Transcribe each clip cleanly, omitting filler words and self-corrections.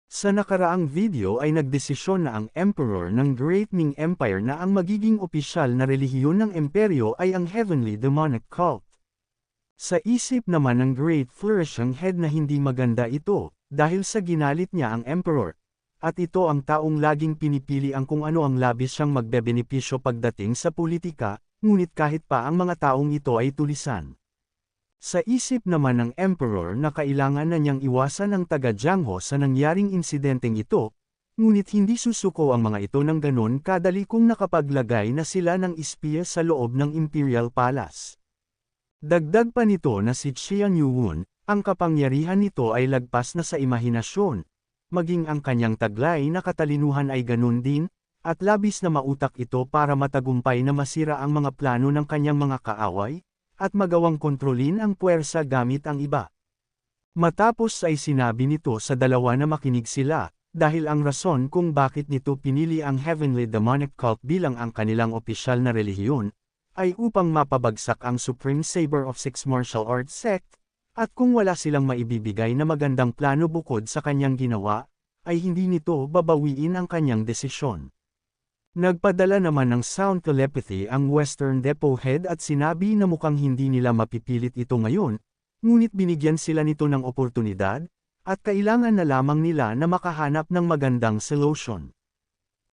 Sa nakaraang video ay nagdesisyon na ang Emperor ng Great Ming Empire na ang magiging opisyal na relihiyon ng imperyo ay ang Heavenly Demonic Cult. Sa isip naman ng Great Flourishing Head na hindi maganda ito, dahil sa ginalit niya ang Emperor. At ito ang taong laging pinipili ang kung ano ang labis siyang magbebenepisyo pagdating sa politika, ngunit kahit pa ang mga taong ito ay tulisan. Sa isip naman ng Emperor na kailangan na niyang iwasan ang taga-Jiangho sa nangyaring insidenteng ito, ngunit hindi susuko ang mga ito ng ganon kadali kung nakapaglagay na sila ng espiya sa loob ng Imperial Palace. Dagdag pa nito na si Qian Yuwun, ang kapangyarihan nito ay lagpas na sa imahinasyon, maging ang kanyang taglay na katalinuhan ay ganon din, at labis na mautak ito para matagumpay na masira ang mga plano ng kanyang mga kaaway, at magawang kontrolin ang puwersa gamit ang iba. Matapos ay sinabi nito sa dalawa na makinig sila, dahil ang rason kung bakit nito pinili ang Heavenly Demonic Cult bilang ang kanilang opisyal na relihiyon, ay upang mapabagsak ang Supreme Saber of Six Martial Arts Sect, at kung wala silang maibibigay na magandang plano bukod sa kanyang ginawa, ay hindi nito babawiin ang kanyang desisyon. Nagpadala naman ng sound telepathy ang Western Depot Head at sinabi na mukhang hindi nila mapipilit ito ngayon, ngunit binigyan sila nito ng oportunidad, at kailangan na lamang nila na makahanap ng magandang solution.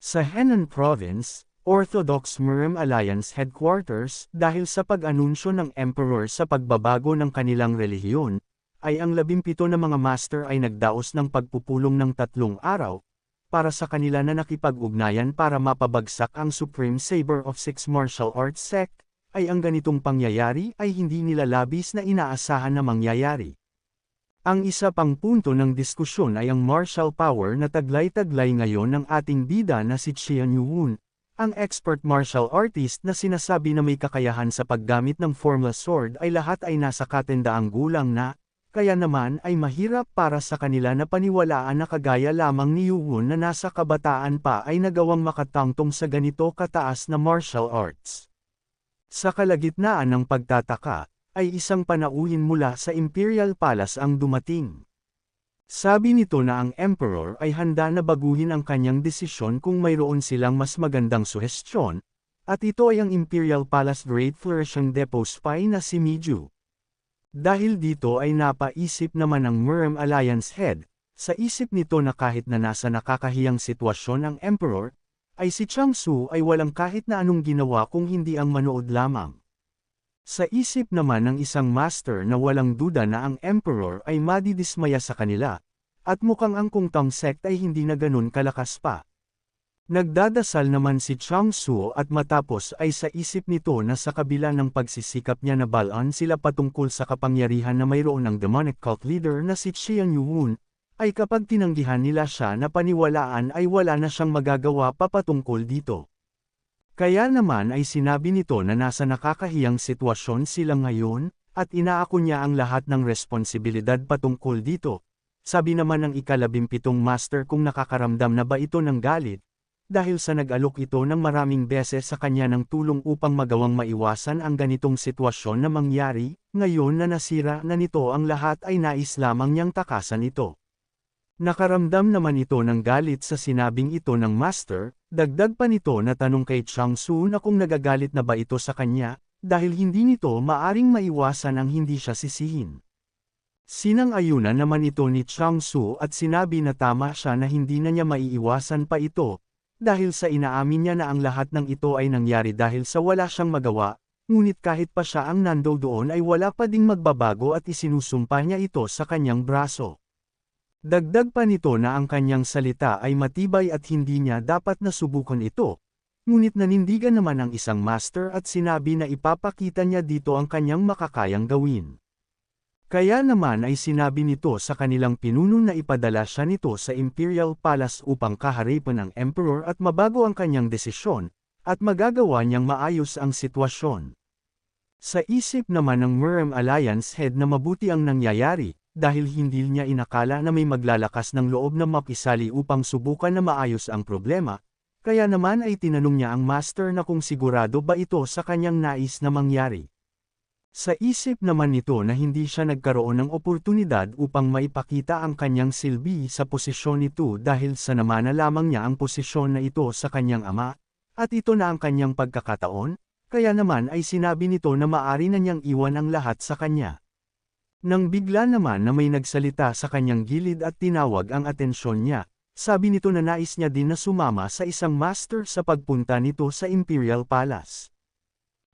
Sa Henan Province, Orthodox Muslim Alliance Headquarters, dahil sa pag-anunsyo ng Emperor sa pagbabago ng kanilang relihiyon, ay ang 17 na mga master ay nagdaos ng pagpupulong ng 3 araw, para sa kanila na nakipag-ugnayan para mapabagsak ang Supreme Saber of Six Martial Arts Sect, ay ang ganitong pangyayari ay hindi nila labis na inaasahan na mangyayari. Ang isa pang punto ng diskusyon ay ang martial power na taglay-taglay ngayon ng ating bida na si Qian Yuwun, ang expert martial artist na sinasabi na may kakayahan sa paggamit ng formless sword ay lahat ay nasa katendaang gulang na, kaya naman ay mahirap para sa kanila na paniwalaan na kagaya lamang ni Yuwun na nasa kabataan pa ay nagawang makatangtong sa ganito kataas na martial arts. Sa kalagitnaan ng pagtataka, ay isang panauhin mula sa Imperial Palace ang dumating. Sabi nito na ang Emperor ay handa na baguhin ang kanyang desisyon kung mayroon silang mas magandang suhestyon, at ito ay ang Imperial Palace Great Flourishing Depot Spy na si Miju. Dahil dito ay napaisip naman ng Muslim Alliance Head, sa isip nito na kahit na nasa nakakahiyang sitwasyon ang Emperor, ay si Changsu ay walang kahit na anong ginawa kung hindi ang manood lamang. Sa isip naman ng isang master na walang duda na ang Emperor ay madidismaya sa kanila, at mukhang ang Kungtang sect ay hindi na ganun kalakas pa. Nagdadasal naman si Changsu at matapos ay sa isip nito na sa kabila ng pagsisikap niya na balaan sila patungkol sa kapangyarihan na mayroon ng demonic cult leader na si Qian Yuwun, ay kapag tinanggihan nila siya na paniwalaan ay wala na siyang magagawa pa patungkol dito. Kaya naman ay sinabi nito na nasa nakakahiyang sitwasyon sila ngayon, at inaako niya ang lahat ng responsibilidad patungkol dito. Sabi naman ng ika-17 master kung nakakaramdam na ba ito ng galit, dahil sa nag-alok ito ng maraming beses sa kanya ng tulong upang magawang maiwasan ang ganitong sitwasyon na mangyari, ngayon na nasira na nito ang lahat ay nais lamang niyang takasan ito. Nakaramdam naman ito ng galit sa sinabing ito ng master, dagdag pa nito na tanong kay Changsu na kung nagagalit na ba ito sa kanya, dahil hindi nito maaring maiwasan ang hindi siya sisihin. Sinang-ayunan naman ito ni Changsu at sinabi na tama siya na hindi na niya maiiwasan pa ito, dahil sa inaamin niya na ang lahat ng ito ay nangyari dahil sa wala siyang magawa, ngunit kahit pa siya ang nandoon ay wala pa ding magbabago at isinusumpa niya ito sa kanyang braso. Dagdag pa nito na ang kanyang salita ay matibay at hindi niya dapat na subukan ito, ngunit nanindigan naman ang isang master at sinabi na ipapakita niya dito ang kanyang makakayang gawin. Kaya naman ay sinabi nito sa kanilang pinuno na ipadala siya nito sa Imperial Palace upang kaharapin ang Emperor at mabago ang kanyang desisyon, at magagawa niyang maayos ang sitwasyon. Sa isip naman ng Muslim Alliance Head na mabuti ang nangyayari, dahil hindi niya inakala na may maglalakas ng loob na makisali upang subukan na maayos ang problema, kaya naman ay tinanong niya ang master na kung sigurado ba ito sa kanyang nais na mangyari. Sa isip naman nito na hindi siya nagkaroon ng oportunidad upang maipakita ang kanyang silbi sa posisyon nito dahil sa namana lamang niya ang posisyon na ito sa kanyang ama, at ito na ang kanyang pagkakataon, kaya naman ay sinabi nito na maaari na niyang iwan ang lahat sa kanya. Nang bigla naman na may nagsalita sa kanyang gilid at tinawag ang atensyon niya, sabi nito na nais niya din na sumama sa isang master sa pagpunta nito sa Imperial Palace.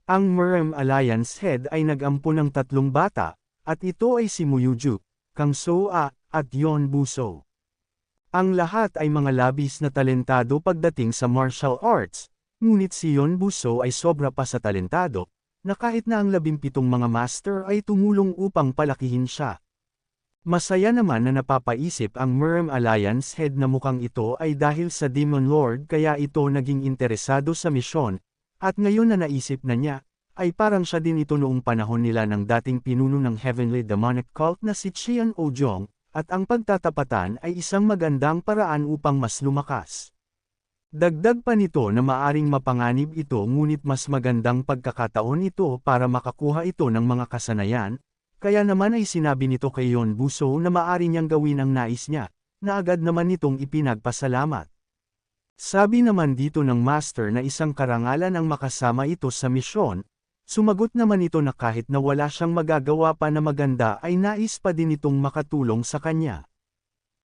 Ang Murem Alliance head ay nag-ampo ng 3 bata, at ito ay si Muyuju, Kang So-a, at Yeon Buso. Ang lahat ay mga labis na talentado pagdating sa martial arts, ngunit si Yeon Buso ay sobra pa sa talentado, na kahit na ang 17 mga master ay tumulong upang palakihin siya. Masaya naman na napapaisip ang Murem Alliance head na mukhang ito ay dahil sa Demon Lord kaya ito naging interesado sa misyon, at ngayon na naisip na niya, ay parang siya din ito noong panahon nila ng dating pinuno ng Heavenly Demonic Cult na si Chian Ojong, at ang pagtatapatan ay isang magandang paraan upang mas lumakas. Dagdag pa nito na maaring mapanganib ito ngunit mas magandang pagkakataon ito para makakuha ito ng mga kasanayan, kaya naman ay sinabi nito kay Yeon Buso na maaari niyang gawin ang nais niya, na agad naman nitong ipinagpasalamat. Sabi naman dito ng master na isang karangalan ang makasama ito sa misyon, sumagot naman ito na kahit na wala siyang magagawa pa na maganda ay nais pa din itong makatulong sa kanya.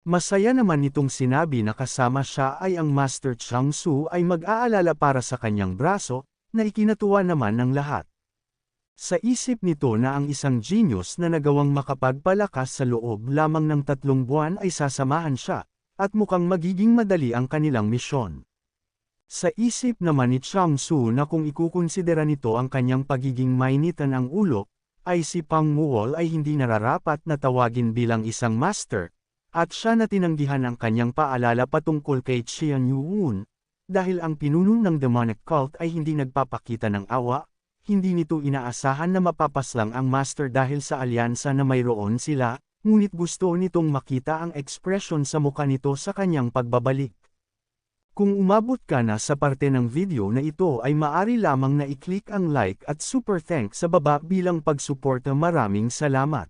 Masaya naman nitong sinabi na kasama siya ay ang Master Changsu ay mag-aalala para sa kanyang braso, na ikinatuwa naman ng lahat. Sa isip nito na ang isang genius na nagawang makapagpalakas sa loob lamang ng 3 buwan ay sasamahan siya, at mukhang magiging madali ang kanilang misyon. Sa isip naman ni Changsu na kung ikukonsidera nito ang kanyang pagiging mainitan ang ulo, ay si Pang Muol ay hindi nararapat na tawagin bilang isang master, at siya na tinanggihan ang kanyang paalala patungkol kay Qian Yuun, dahil ang pinuno ng demonic cult ay hindi nagpapakita ng awa, hindi nito inaasahan na mapapaslang ang master dahil sa alyansa na mayroon sila, ngunit gusto nitong makita ang ekspresyon sa mukha nito sa kanyang pagbabalik. Kung umabot ka na sa parte ng video na ito ay maaari lamang na i-click ang like at super thanks sa baba bilang pagsuporta. Maraming salamat.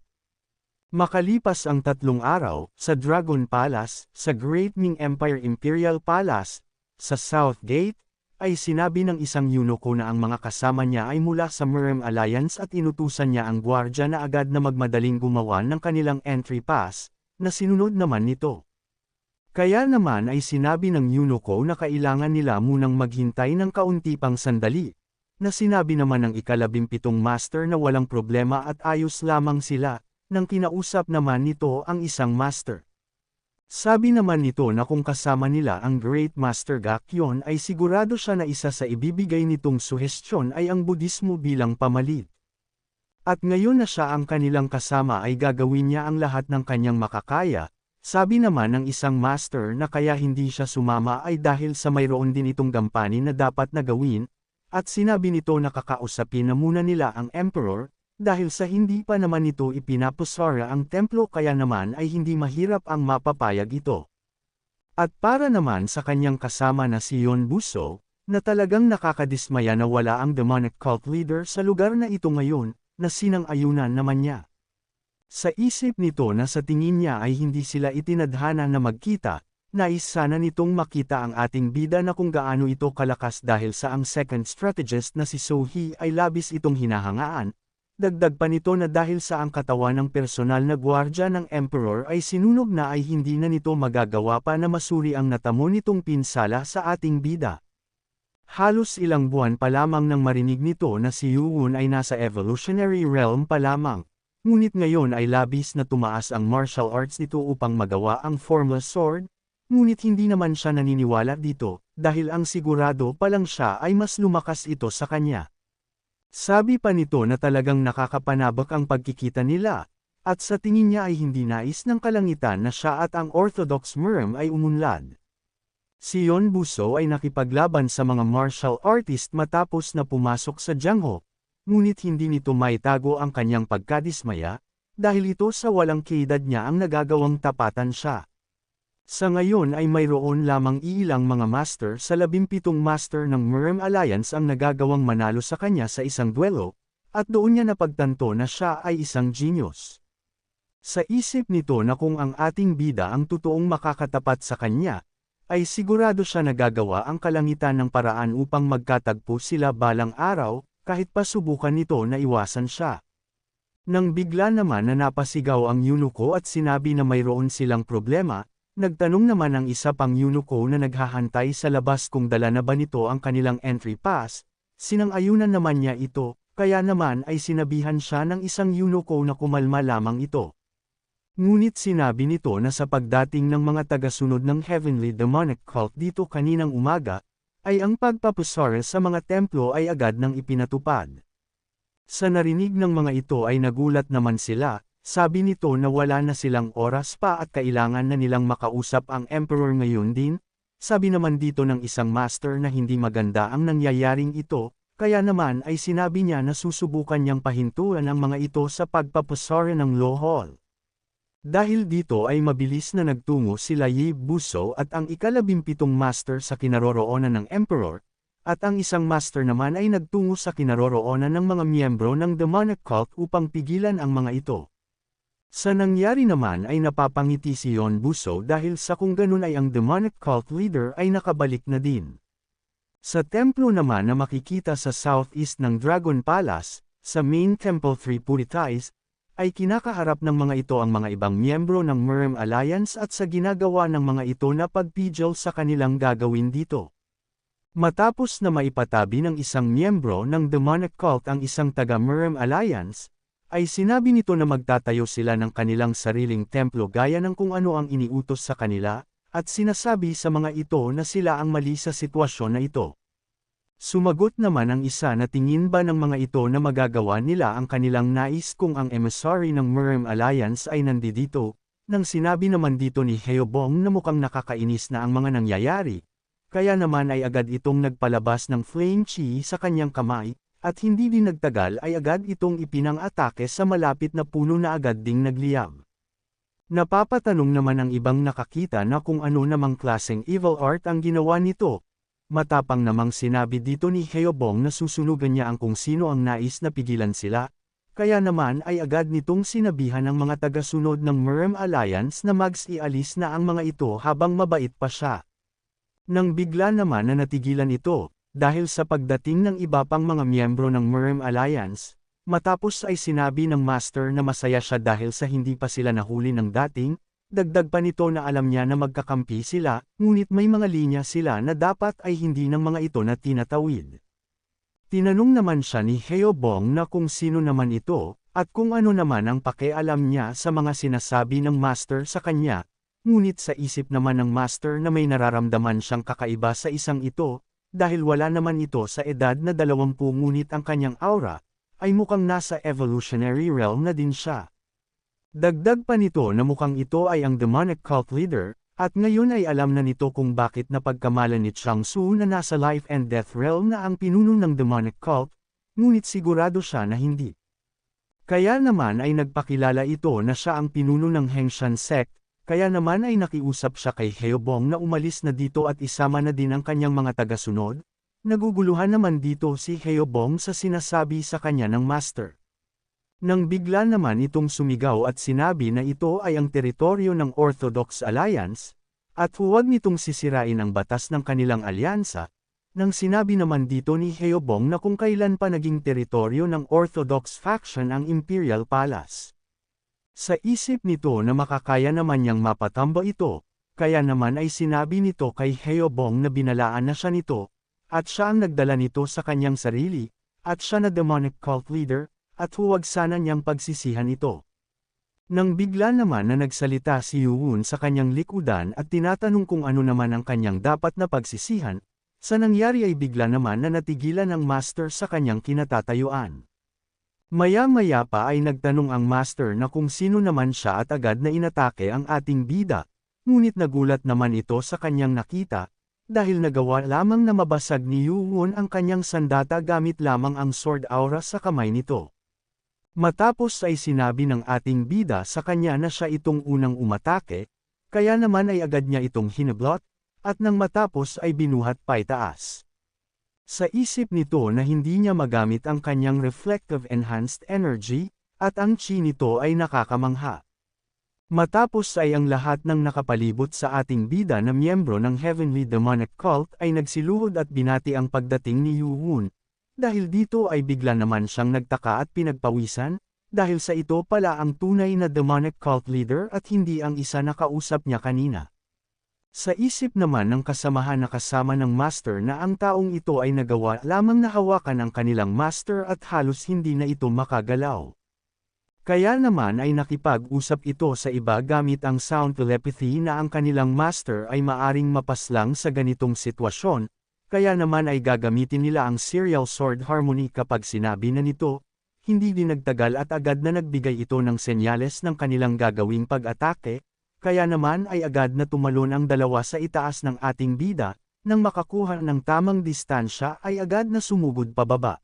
Makalipas ang 3 araw, sa Dragon Palace, sa Great Ming Empire Imperial Palace, sa South Gate, ay sinabi ng isang eunuko na ang mga kasama niya ay mula sa Murem Alliance at inutusan niya ang gwardya na agad na magmadaling gumawa ng kanilang entry pass, na sinunod naman nito. Kaya naman ay sinabi ng eunuko na kailangan nila munang maghintay ng kaunti pang sandali, na sinabi naman ng ika-17 master na walang problema at ayos lamang sila, nang kinausap naman nito ang isang master. Sabi naman nito na kung kasama nila ang Great Master Gakyeon ay sigurado siya na isa sa ibibigay nitong suhestyon ay ang Budismo bilang pamalit. At ngayon na siya ang kanilang kasama ay gagawin niya ang lahat ng kanyang makakaya. Sabi naman ng isang master na kaya hindi siya sumama ay dahil sa mayroon din itong gampanin na dapat na gawin, at sinabi nito na kakausapin na muna nila ang emperor, dahil sa hindi pa naman ito ipinapusara ang templo kaya naman ay hindi mahirap ang mapapayag ito. At para naman sa kanyang kasama na si Yeon Buso, na talagang nakakadismaya na wala ang demonic cult leader sa lugar na ito ngayon, na sinang-ayunan naman niya. Sa isip nito na sa tingin niya ay hindi sila itinadhana na magkita, nais sana nitong makita ang ating bida na kung gaano ito kalakas dahil sa ang second strategist na si So-hee ay labis itong hinahangaan. Dagdag pa nito na dahil sa ang katawan ng personal na gwardya ng Emperor ay sinunog na ay hindi na nito magagawa pa na masuri ang natamo nitong pinsala sa ating bida. Halos ilang buwan pa lamang nang marinig nito na si Yuun ay nasa evolutionary realm pa lamang, ngunit ngayon ay labis na tumaas ang martial arts nito upang magawa ang formless sword, ngunit hindi naman siya naniniwala dito, dahil ang sigurado pa lang siya ay mas lumakas ito sa kanya. Sabi pa nito na talagang nakakapanabak ang pagkikita nila, at sa tingin niya ay hindi nais ng kalangitan na siya at ang Orthodox Murem ay umunlad. Si Yeon Buso ay nakipaglaban sa mga martial artist matapos na pumasok sa Jangho, ngunit hindi nito maitago ang kanyang pagkadismaya, dahil ito sa walang kaedad niya ang nagagawang tapatan siya. Sa ngayon ay mayroon lamang iilang mga master sa 17 master ng Murem Alliance ang nagagawang manalo sa kanya sa isang duelo, at doon niya napagtanto na siya ay isang genius. Sa isip nito na kung ang ating bida ang totoong makakatapat sa kanya, ay sigurado siya na gagawa ang kalangitan ng paraan upang magkatagpo sila balang araw, kahit pa subukan nito na iwasan siya. Nang bigla naman na napasigaw ang eunuko at sinabi na mayroon silang problema, nagtanong naman ang isa pang eunuko na naghahantay sa labas kung dala na ba nito ang kanilang entry pass, sinang-ayunan naman niya ito, kaya naman ay sinabihan siya ng isang eunuko na kumalma lamang ito. Ngunit sinabi nito na sa pagdating ng mga tagasunod ng Heavenly Demonic Cult dito kaninang umaga, ay ang pagpapusara sa mga templo ay agad nang ipinatupad. Sa narinig ng mga ito ay nagulat naman sila. Sabi nito na wala na silang oras pa at kailangan na nilang makausap ang Emperor ngayon din. Sabi naman dito ng isang master na hindi maganda ang nangyayaring ito, kaya naman ay sinabi niya na susubukan niyang pahintuan ang mga ito sa pagpapasara ng Law Hall. Dahil dito ay mabilis na nagtungo sila Yi Buso at ang ika-17 master sa kinaroroonan ng Emperor, at ang isang master naman ay nagtungo sa kinaroroonan ng mga miyembro ng Demonic Cult upang pigilan ang mga ito. Sa nangyari naman ay napapangiti si Yon Buso dahil sa kung ganun ay ang demonic cult leader ay nakabalik na din. Sa templo naman na makikita sa southeast ng Dragon Palace, sa main temple 3 Puritais, ay kinakaharap ng mga ito ang mga ibang miyembro ng Murem Alliance at sa ginagawa ng mga ito na pagpigil sa kanilang gagawin dito. Matapos na maipatabi ng isang miyembro ng demonic cult ang isang taga-Murem Alliance, ay sinabi nito na magtatayo sila ng kanilang sariling templo gaya ng kung ano ang iniutos sa kanila, at sinasabi sa mga ito na sila ang mali sa sitwasyon na ito. Sumagot naman ang isa na tingin ba ng mga ito na magagawa nila ang kanilang nais kung ang emissary ng Murem Alliance ay nandito, nang sinabi naman dito ni Heobong na mukhang nakakainis na ang mga nangyayari, kaya naman ay agad itong nagpalabas ng flame chi sa kanyang kamay, at hindi din nagtagal ay agad itong ipinang-atake sa malapit na puno na agad ding nagliyab. Napapatanong naman ang ibang nakakita na kung ano namang klaseng evil art ang ginawa nito. Matapang namang sinabi dito ni Heobong na susunugan niya ang kung sino ang nais na pigilan sila, kaya naman ay agad nitong sinabihan ang mga tagasunod ng Murem Alliance na mag-ialis na ang mga ito habang mabait pa siya. Nang bigla naman na natigilan ito, dahil sa pagdating ng iba pang mga miyembro ng Murem Alliance, matapos ay sinabi ng master na masaya siya dahil sa hindi pa sila nahuli ng dating, dagdag pa nito na alam niya na magkakampi sila, ngunit may mga linya sila na dapat ay hindi ng mga ito na tinatawid. Tinanong naman siya ni Heobong na kung sino naman ito, at kung ano naman ang pakialam niya sa mga sinasabi ng master sa kanya, ngunit sa isip naman ng master na may nararamdaman siyang kakaiba sa isang ito, dahil wala naman ito sa edad na 20 ngunit ang kanyang aura, ay mukhang nasa evolutionary realm na din siya. Dagdag pa nito na mukhang ito ay ang demonic cult leader, at ngayon ay alam na nito kung bakit napagkamalan ni Changsu na nasa life and death realm na ang pinuno ng demonic cult, ngunit sigurado siya na hindi. Kaya naman ay nagpakilala ito na siya ang pinuno ng Hengshan sect, kaya naman ay nakiusap siya kay Heobong na umalis na dito at isama na din ang kanyang mga tagasunod. Naguguluhan naman dito si Heobong sa sinasabi sa kanya ng master. Nang bigla naman itong sumigaw at sinabi na ito ay ang teritoryo ng Orthodox Alliance, at huwag nitong sisirain ang batas ng kanilang alyansa, nang sinabi naman dito ni Heobong na kung kailan pa naging teritoryo ng Orthodox faction ang Imperial Palace. Sa isip nito na makakaya naman niyang mapatamba ito, kaya naman ay sinabi nito kay Heobong na binalaan na siya nito, at siya ang nagdala nito sa kanyang sarili, at siya na demonic cult leader, at huwag sana niyang pagsisihan ito. Nang bigla naman na nagsalita si Yuun sa kanyang likudan at tinatanong kung ano naman ang kanyang dapat na pagsisihan, sa nangyari ay bigla naman na natigilan ang master sa kanyang kinatatayuan. Maya-maya pa ay nagtanong ang master na kung sino naman siya at agad na inatake ang ating bida, ngunit nagulat naman ito sa kanyang nakita, dahil nagawa lamang na mabasag ni Yuun ang kanyang sandata gamit lamang ang sword aura sa kamay nito. Matapos ay sinabi ng ating bida sa kanya na siya itong unang umatake, kaya naman ay agad niya itong hinablot, at nang matapos ay binuhat paitaas. Sa isip nito na hindi niya magamit ang kanyang reflective enhanced energy, at ang chi nito ay nakakamangha. Matapos ay ang lahat ng nakapalibot sa ating bida na miyembro ng Heavenly Demonic Cult ay nagsiluhod at binati ang pagdating ni Yu-Woon. Dahil dito ay bigla naman siyang nagtaka at pinagpawisan, dahil sa ito pala ang tunay na demonic cult leader at hindi ang isa na kausap niya kanina. Sa isip naman ng kasamahan na kasama ng master na ang taong ito ay nagawa lamang na hawakan ang kanilang master at halos hindi na ito makagalaw. Kaya naman ay nakipag-usap ito sa iba gamit ang sound telepathy na ang kanilang master ay maaring mapaslang sa ganitong sitwasyon, kaya naman ay gagamitin nila ang serial sword harmony kapag sinabi na nito, hindi din nagtagal at agad na nagbigay ito ng senyales ng kanilang gagawing pag-atake. Kaya naman ay agad na tumalon ang dalawa sa itaas ng ating bida, nang makakuha ng tamang distansya ay agad na sumugod pababa.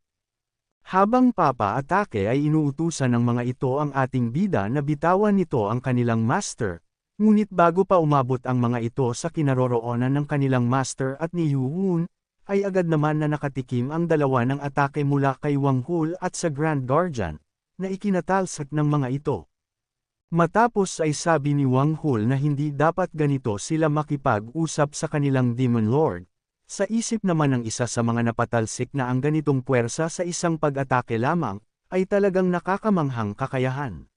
Habang papa-atake ay inuutusan ng mga ito ang ating bida na bitawan nito ang kanilang master, ngunit bago pa umabot ang mga ito sa kinaroroonan ng kanilang master at ni Yu-Woon, ay agad naman na nakatikim ang dalawa ng atake mula kay Wang Hul at sa Grand Guardian, na ikinatalsak ng mga ito. Matapos ay sabi ni Wang Hul na hindi dapat ganito sila makipag-usap sa kanilang Demon Lord. Sa isip naman ng isa sa mga napatalsik na ang ganitong puwersa sa isang pag-atake lamang, ay talagang nakakamanghang kakayahan.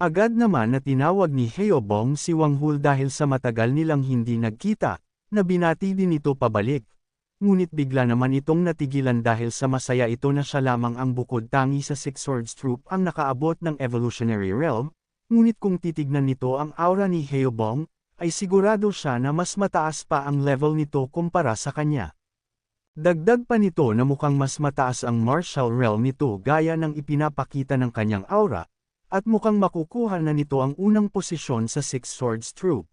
Agad naman na tinawag ni Heobong si Wang Hul dahil sa matagal nilang hindi nagkita, na binati din ito pabalik. Ngunit bigla naman itong natigilan dahil sa masaya ito na siya lamang ang bukod tangi sa Six Swords Troop ang nakaabot ng Evolutionary Realm. Ngunit kung titignan nito ang aura ni Heobong, ay sigurado siya na mas mataas pa ang level nito kumpara sa kanya. Dagdag pa nito na mukhang mas mataas ang martial realm nito gaya ng ipinapakita ng kanyang aura, at mukhang makukuha na nito ang unang posisyon sa Six Swords Troop.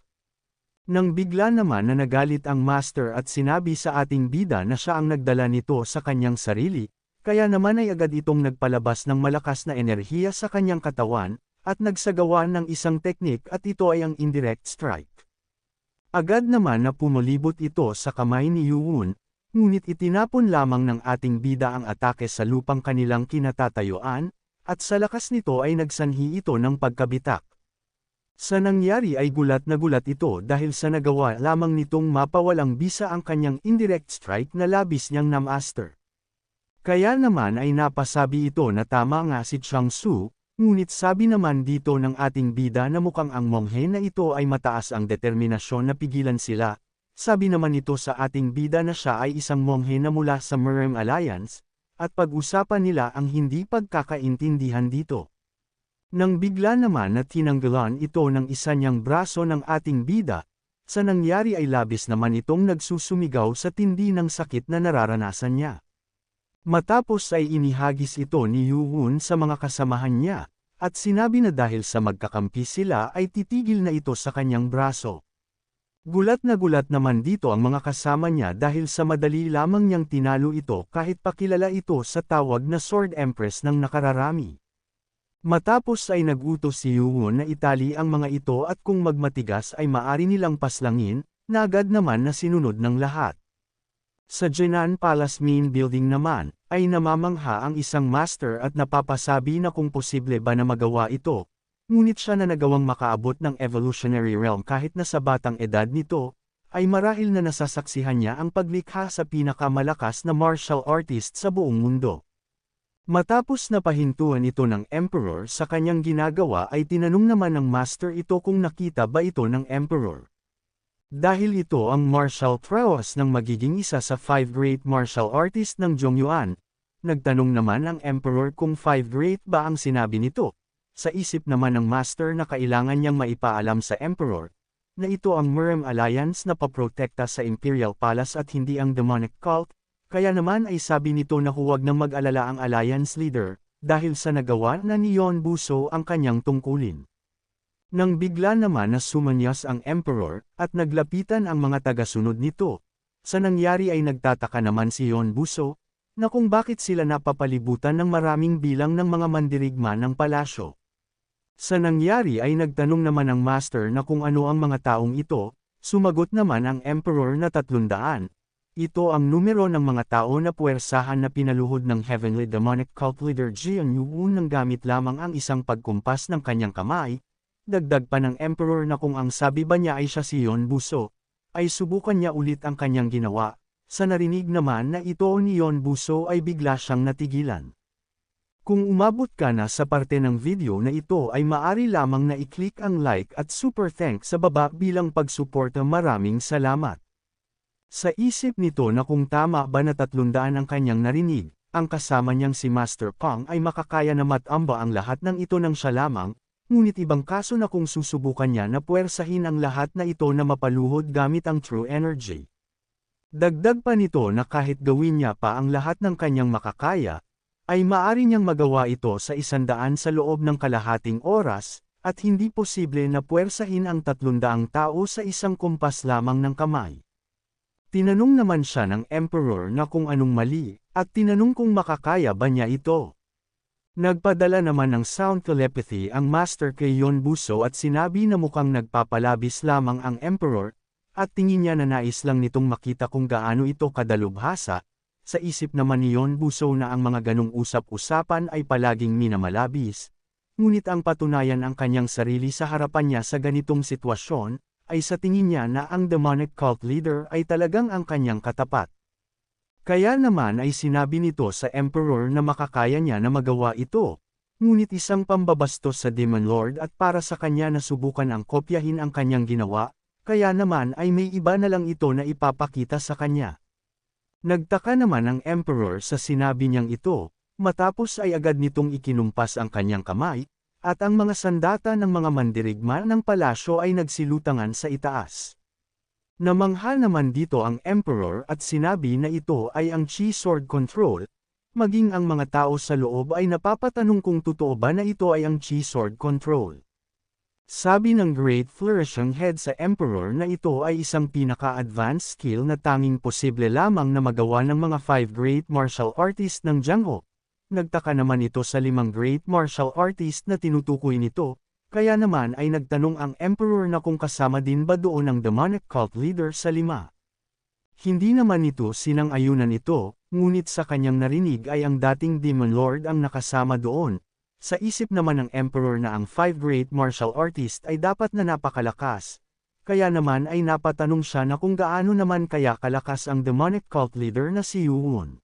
Nang bigla naman na nagalit ang master at sinabi sa ating bida na siya ang nagdala nito sa kanyang sarili, kaya naman ay agad itong nagpalabas ng malakas na enerhiya sa kanyang katawan, at nagsagawa ng isang teknik at ito ay ang indirect strike. Agad naman na pumulibot ito sa kamay ni Yu-Woon, ngunit itinapon lamang ng ating bida ang atake sa lupang kanilang kinatatayuan, at sa lakas nito ay nagsanhi ito ng pagkabitak. Sa nangyari ay gulat na gulat ito dahil sa nagawa lamang nitong mapawalang bisa ang kanyang indirect strike na labis niyang na-master. Kaya naman ay napasabi ito na tama nga si Chang Su. Ngunit sabi naman dito ng ating bida na mukhang ang monghe na ito ay mataas ang determinasyon na pigilan sila. Sabi naman ito sa ating bida na siya ay isang monghe na mula sa Merem Alliance, at pag-usapan nila ang hindi pagkakaintindihan dito. Nang bigla naman na tinanggalan ito ng isa niyang braso ng ating bida, sa nangyari ay labis naman itong nagsusumigaw sa tindi ng sakit na nararanasan niya. Matapos ay inihagis ito ni Yu-Woon sa mga kasamahan niya, at sinabi na dahil sa magkakampi sila ay titigil na ito sa kanyang braso. Gulat na gulat naman dito ang mga kasama niya dahil sa madali lamang niyang tinalo ito kahit pakilala ito sa tawag na Sword Empress ng nakararami. Matapos ay nagutos si Yu-Woon na itali ang mga ito at kung magmatigas ay maari nilang paslangin, na agad naman na sinunod ng lahat. Sa Jinan Palace Main Building naman, ay namamangha ang isang master at napapasabi na kung posible ba na magawa ito, ngunit siya na nagawang makaabot ng evolutionary realm kahit na sa batang edad nito, ay marahil na nasasaksihan niya ang paglikha sa pinakamalakas na martial artist sa buong mundo. Matapos na pahintuan ito ng Emperor sa kanyang ginagawa ay tinanong naman ng master ito kung nakita ba ito ng Emperor. Dahil ito ang martial prowess ng magiging isa sa 5 great martial artist ng Zhongyuan, nagtanong naman ang Emperor kung 5 great ba ang sinabi nito. Sa isip naman ng master na kailangan niyang maipaalam sa Emperor, na ito ang Merem Alliance na paprotekta sa Imperial Palace at hindi ang demonic cult, kaya naman ay sabi nito na huwag nang mag-alala ang Alliance leader, dahil sa nagawa na ni Yon Buso ang kanyang tungkulin. Nang bigla naman na sumanyas ang Emperor, at naglapitan ang mga tagasunod nito, sa nangyari ay nagtataka naman si Yon Buso, na kung bakit sila napapalibutan ng maraming bilang ng mga mandirigma ng palasyo. Sa nangyari ay nagtanong naman ang master na kung ano ang mga taong ito, sumagot naman ang Emperor na 300, Ito ang numero ng mga tao na puwersahan na pinaluhod ng Heavenly Demonic Cult Leader Jian Yuun nang gamit lamang ang isang pagkumpas ng kanyang kamay. Dagdag pa ng Emperor na kung ang sabi ba niya ay siya si Yon Buso, ay subukan niya ulit ang kanyang ginawa. Sa narinig naman na ito ni Yon Buso ay bigla siyang natigilan. Kung umabot ka na sa parte ng video na ito ay maari lamang na i-click ang like at super thanks sa baba bilang pagsuporta. Maraming salamat. Sa isip nito na kung tama ba na 300 ang kanyang narinig, ang kasama niyang si Master Pang ay makakaya na matamba ang lahat ng ito ng siya lamang, ngunit ibang kaso na kung susubukan niya na puwersahin ang lahat na ito na mapaluhod gamit ang true energy. Dagdag pa nito na kahit gawin niya pa ang lahat ng kanyang makakaya, ay maari niyang magawa ito sa 100 sa loob ng kalahating oras, at hindi posible na puwersahin ang 300 tao sa isang kumpas lamang ng kamay. Tinanong naman siya ng Emperor na kung anong mali, at tinanong kung makakaya ba niya ito. Nagpadala naman ng sound telepathy ang Master kay Yon Buso at sinabi na mukhang nagpapalabis lamang ang Emperor, at tingin niya na nais lang nitong makita kung gaano ito kadalubhasa. Sa isip naman ni Yon Buso na ang mga ganong usap-usapan ay palaging minamalabis, ngunit ang patunayan ang kanyang sarili sa harapan niya sa ganitong sitwasyon, ay sa tingin niya na ang demonic cult leader ay talagang ang kanyang katapat. Kaya naman ay sinabi nito sa Emperor na makakaya niya na magawa ito, ngunit isang pambabastos sa Demon Lord at para sa kanya na subukan ang kopyahin ang kanyang ginawa, kaya naman ay may iba na lang ito na ipapakita sa kanya. Nagtaka naman ang Emperor sa sinabi niyang ito, matapos ay agad nitong ikinumpas ang kanyang kamay, at ang mga sandata ng mga mandirigma ng palasyo ay nagsilutangan sa itaas. Namangha naman dito ang Emperor at sinabi na ito ay ang Chi Sword Control, maging ang mga tao sa loob ay napapatanong kung totoo ba na ito ay ang Chi Sword Control. Sabi ng Great Flourishing Head sa Emperor na ito ay isang pinaka-advanced skill na tanging posible lamang na magawa ng mga 5 great martial artists ng Jiangho. Nagtaka naman ito sa 5 great martial artist na tinutukoy nito, kaya naman ay nagtanong ang Emperor na kung kasama din ba doon ang demonic cult leader sa 5. Hindi naman ito sinang-ayunan ito, ngunit sa kanyang narinig ay ang dating Demon Lord ang nakasama doon. Sa isip naman ng Emperor na ang 5 great martial artist ay dapat na napakalakas, kaya naman ay napatanong siya na kung gaano naman kaya kalakas ang demonic cult leader na si Yuun.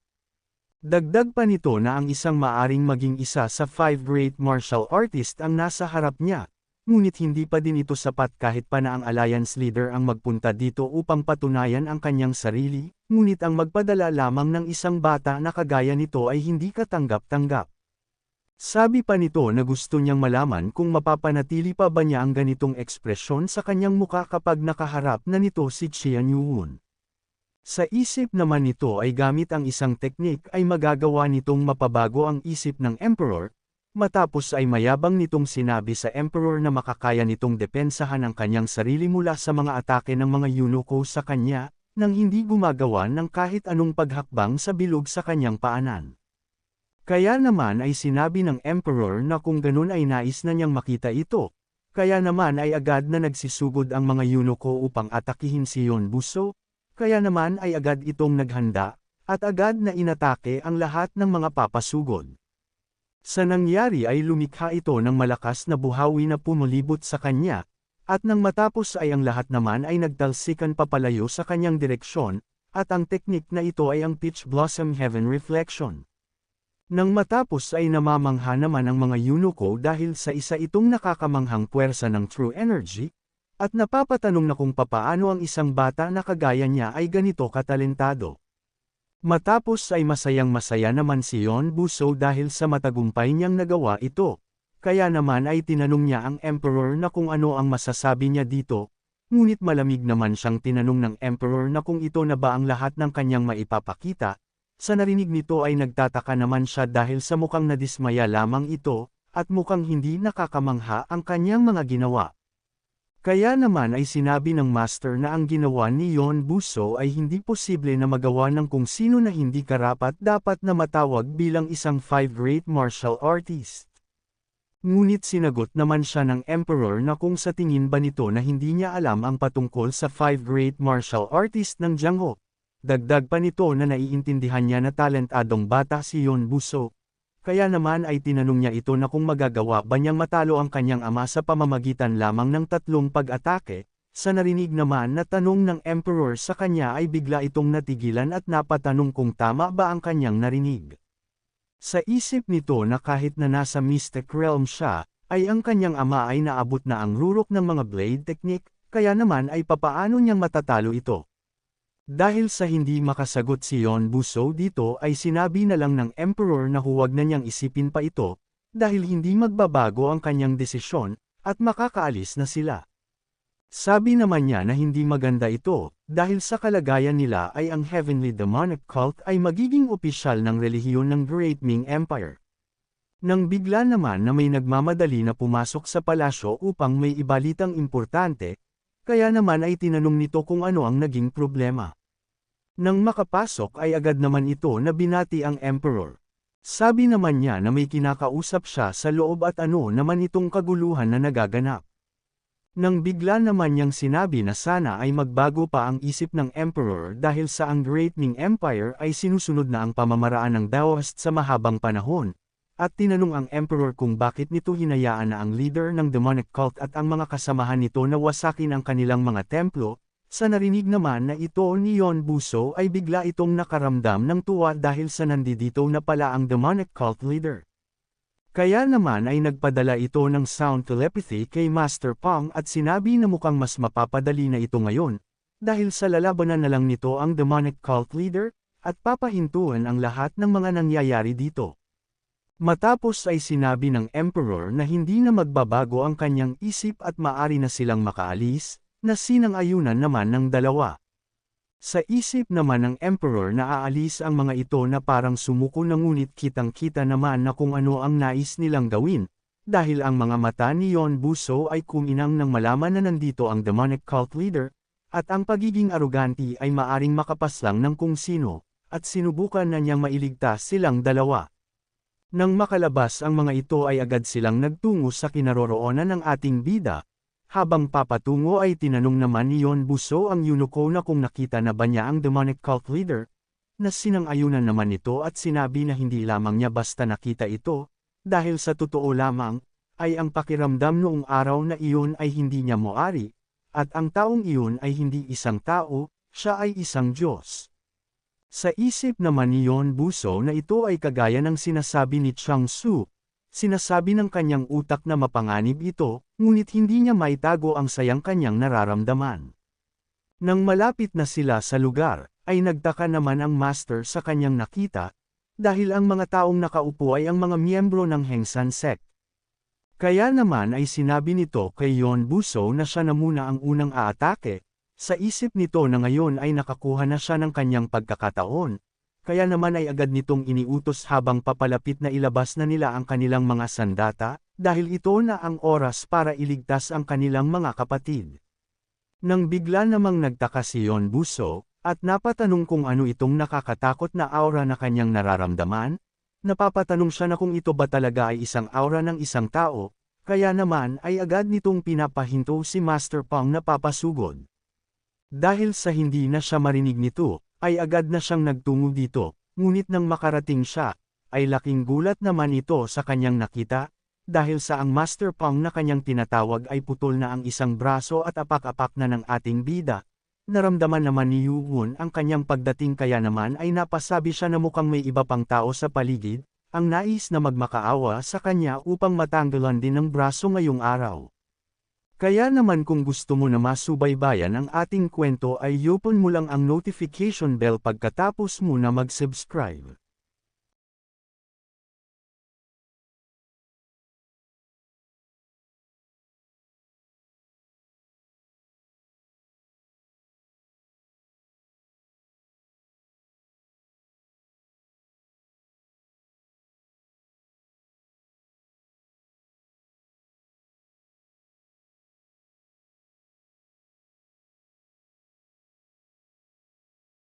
Dagdag pa nito na ang isang maaring maging isa sa 5 great martial artist ang nasa harap niya, ngunit hindi pa din ito sapat kahit pa na ang alliance leader ang magpunta dito upang patunayan ang kanyang sarili, ngunit ang magpadala lamang ng isang bata na kagaya nito ay hindi katanggap-tanggap. Sabi pa nito na gusto niyang malaman kung mapapanatili pa ba niya ang ganitong ekspresyon sa kanyang muka kapag nakaharap na nito si Qian Yuun. Sa isip naman nito ay gamit ang isang teknik ay magagawa nitong mapabago ang isip ng Emperor, matapos ay mayabang nitong sinabi sa Emperor na makakaya nitong depensahan ang kanyang sarili mula sa mga atake ng mga eunuko sa kanya, nang hindi gumagawa ng kahit anong paghakbang sa bilog sa kanyang paanan. Kaya naman ay sinabi ng Emperor na kung ganun ay nais na niyang makita ito, kaya naman ay agad na nagsisugod ang mga eunuko upang atakihin si Yon Buso. Kaya naman ay agad itong naghanda, at agad na inatake ang lahat ng mga papasugod. Sa nangyari ay lumikha ito ng malakas na buhawi na pumulibot sa kanya, at nang matapos ay ang lahat naman ay nagtalsikan papalayo sa kanyang direksyon, at ang teknik na ito ay ang Peach Blossom Heaven Reflection. Nang matapos ay namamangha naman ang mga eunuko dahil sa isa itong nakakamanghang puwersa ng true energy, at napapatanong na kung papaano ang isang bata na kagaya niya ay ganito katalentado. Matapos ay masayang-masaya naman si Yon Buso dahil sa matagumpay niyang nagawa ito, kaya naman ay tinanong niya ang Emperor na kung ano ang masasabi niya dito, ngunit malamig naman siyang tinanong ng Emperor na kung ito na ba ang lahat ng kanyang maipapakita. Sa narinig nito ay nagtataka naman siya dahil sa mukhang nadismaya lamang ito, at mukhang hindi nakakamangha ang kanyang mga ginawa. Kaya naman ay sinabi ng Master na ang ginawa ni Yon Buso ay hindi posible na magawa ng kung sino na hindi karapat-dapat na matawag bilang isang 5 great martial artist. Ngunit sinagot naman siya ng Emperor na kung sa tingin ba nito na hindi niya alam ang patungkol sa 5 great martial artist ng Jiangho, Dagdag pa nito na naiintindihan niya na talentadong bata si Yon Buso. Kaya naman ay tinanong niya ito na kung magagawa ba niyang matalo ang kanyang ama sa pamamagitan lamang ng 3 pag-atake. Sa narinig naman na tanong ng Emperor sa kanya ay bigla itong natigilan at napatanong kung tama ba ang kanyang narinig. Sa isip nito na kahit na nasa Mystic Realm siya, ay ang kanyang ama ay naabot na ang rurok ng mga blade technique, kaya naman ay papaano niyang matatalo ito. Dahil sa hindi makasagot si Yon Buso dito ay sinabi na lang ng Emperor na huwag na niyang isipin pa ito, dahil hindi magbabago ang kanyang desisyon, at makakaalis na sila. Sabi naman niya na hindi maganda ito, dahil sa kalagayan nila ay ang Heavenly Demonic Cult ay magiging opisyal ng relihiyon ng Great Ming Empire. Nang bigla naman na may nagmamadali na pumasok sa palasyo upang may ibalitang importante, kaya naman ay tinanong nito kung ano ang naging problema. Nang makapasok ay agad naman ito na binati ang Emperor. Sabi naman niya na may kinakausap siya sa loob at ano naman itong kaguluhan na nagaganap. Nang bigla naman niyang sinabi na sana ay magbago pa ang isip ng Emperor dahil sa ang Great Ming Empire ay sinusunod na ang pamamaraan ng Daoist sa mahabang panahon. At tinanong ang Emperor kung bakit nito hinayaan na ang leader ng demonic cult at ang mga kasamahan nito na wasakin ang kanilang mga templo. Sa narinig naman na ito ni Yon Buso ay bigla itong nakaramdam ng tuwa dahil sa nandito na pala ang demonic cult leader. Kaya naman ay nagpadala ito ng sound telepathy kay Master Pong at sinabi na mukhang mas mapapadali na ito ngayon, dahil sa lalabanan na lang nito ang demonic cult leader, at papahintuan ang lahat ng mga nangyayari dito. Matapos ay sinabi ng Emperor na hindi na magbabago ang kanyang isip at maari na silang makaalis, na sinang-ayunan naman ng dalawa. Sa isip naman ng Emperor na aalis ang mga ito na parang sumuko na ngunit kitang-kita naman na kung ano ang nais nilang gawin, dahil ang mga mata ni Yon Buso ay kuminang nang malaman na nandito ang demonic cult leader, at ang pagiging aroganti ay maaring makapaslang ng kung sino, at sinubukan na niyang mailigtas silang dalawa. Nang makalabas ang mga ito ay agad silang nagtungo sa kinaroroonan ng ating bida. Habang papatungo ay tinanong naman ni Yon Buso ang eunuko na kung nakita na ba niya ang demonic cult leader, na sinang-ayunan naman ito at sinabi na hindi lamang niya basta nakita ito, dahil sa totoo lamang, ay ang pakiramdam noong araw na iyon ay hindi niya moari, at ang taong iyon ay hindi isang tao, siya ay isang Diyos. Sa isip naman ni Yon Buso na ito ay kagaya ng sinasabi ni Chang Su, sinasabi ng kanyang utak na mapanganib ito, ngunit hindi niya maitago ang sayang kanyang nararamdaman. Nang malapit na sila sa lugar, ay nagtaka naman ang master sa kanyang nakita, dahil ang mga taong nakaupo ay ang mga miyembro ng Hengsan sect. Kaya naman ay sinabi nito kay Yon Buso na siya na muna ang unang aatake. Sa isip nito na ngayon ay nakakuha na siya ng kanyang pagkakataon, kaya naman ay agad nitong iniutos habang papalapit na ilabas na nila ang kanilang mga sandata, dahil ito na ang oras para iligtas ang kanilang mga kapatid. Nang bigla namang nagtaka si Yon Buso, at napatanong kung ano itong nakakatakot na aura na kanyang nararamdaman, napapatanong siya na kung ito ba talaga ay isang aura ng isang tao, kaya naman ay agad nitong pinapahinto si Master Pong na papasugod. Dahil sa hindi na siya marinig nito, ay agad na siyang nagtungo dito, ngunit nang makarating siya, ay laking gulat naman ito sa kanyang nakita, dahil sa ang Master Pong na kanyang tinatawag ay putol na ang isang braso at apak-apak na ng ating bida. Naramdaman naman ni Yu-hun ang kanyang pagdating kaya naman ay napasabi siya na mukhang may iba pang tao sa paligid, ang nais na magmakaawa sa kanya upang matanggalan din ng braso ngayong araw. Kaya naman kung gusto mo na masubaybayan ang ating kwento ay i-open mo lang ang notification bell pagkatapos mo na mag-subscribe.